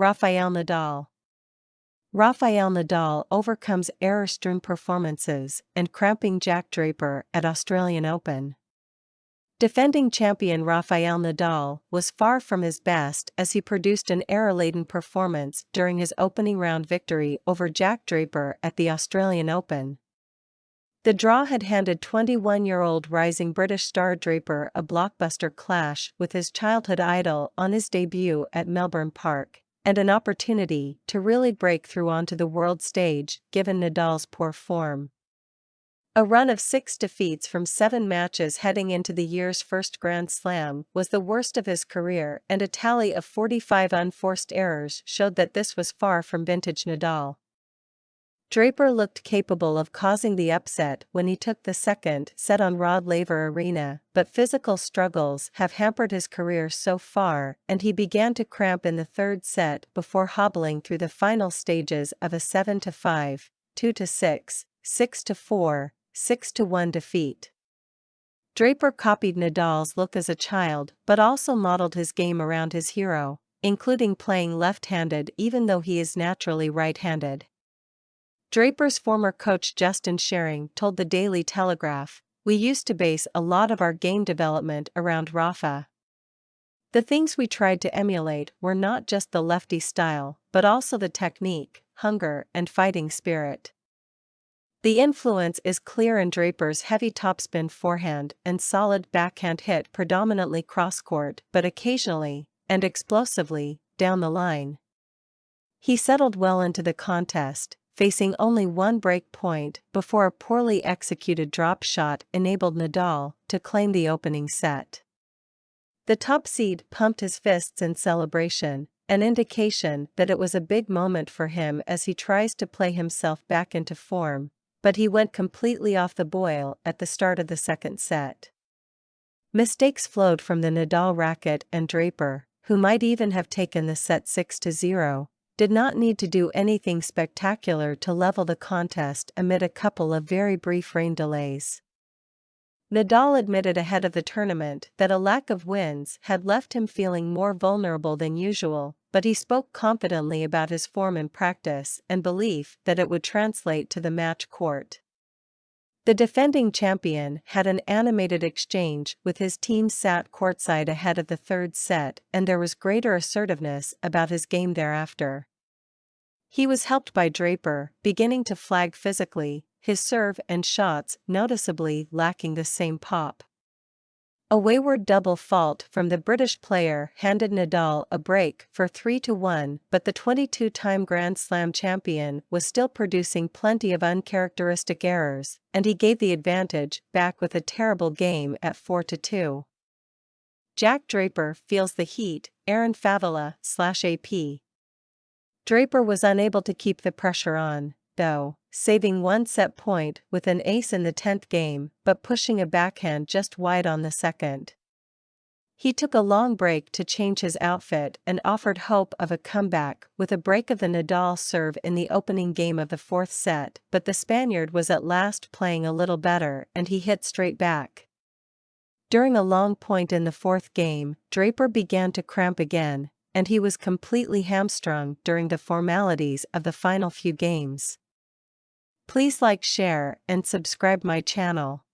Rafael Nadal. Rafael Nadal overcomes error-strewn performances and cramping Jack Draper at Australian Open. Defending champion Rafael Nadal was far from his best as he produced an error-laden performance during his opening round victory over Jack Draper at the Australian Open. The draw had handed 21-year-old rising British star Draper a blockbuster clash with his childhood idol on his debut at Melbourne Park, and an opportunity to really break through onto the world stage given Nadal's poor form. A run of 6 defeats from 7 matches heading into the year's first Grand Slam was the worst of his career, and a tally of 45 unforced errors showed that this was far from vintage Nadal. Draper looked capable of causing the upset when he took the second set on Rod Laver Arena, but physical struggles have hampered his career so far, and he began to cramp in the third set before hobbling through the final stages of a 7-5, 2-6, 6-4, 6-1 defeat. Draper copied Nadal's look as a child but also modeled his game around his hero, including playing left-handed even though he is naturally right-handed. Draper's former coach Justin Schering told the Daily Telegraph, "We used to base a lot of our game development around Rafa. The things we tried to emulate were not just the lefty style, but also the technique, hunger, and fighting spirit." The influence is clear in Draper's heavy topspin forehand and solid backhand hit predominantly cross-court but occasionally, and explosively, down the line. He settled well into the contest, facing only one break point before a poorly executed drop shot enabled Nadal to claim the opening set. The top seed pumped his fists in celebration, an indication that it was a big moment for him as he tries to play himself back into form, but he went completely off the boil at the start of the second set. Mistakes flowed from the Nadal racket, and Draper, who might even have taken the set 6-0, did not need to do anything spectacular to level the contest amid a couple of very brief rain delays. Nadal admitted ahead of the tournament that a lack of wins had left him feeling more vulnerable than usual, but he spoke confidently about his form in practice and belief that it would translate to the match court. The defending champion had an animated exchange with his team sat courtside ahead of the third set, and there was greater assertiveness about his game thereafter. He was helped by Draper beginning to flag physically, his serve and shots noticeably lacking the same pop. A wayward double fault from the British player handed Nadal a break for 3-1, but the 22-time Grand Slam champion was still producing plenty of uncharacteristic errors, and he gave the advantage back with a terrible game at 4-2. Jack Draper feels the heat, Aaron Favela/AP. Draper was unable to keep the pressure on, though, saving one set point with an ace in the 10th game, but pushing a backhand just wide on the second. He took a long break to change his outfit and offered hope of a comeback with a break of the Nadal serve in the opening game of the fourth set, but the Spaniard was at last playing a little better and he hit straight back. During a long point in the fourth game, Draper began to cramp again, and he was completely hamstrung during the formalities of the final few games. Please like, share, and subscribe my channel.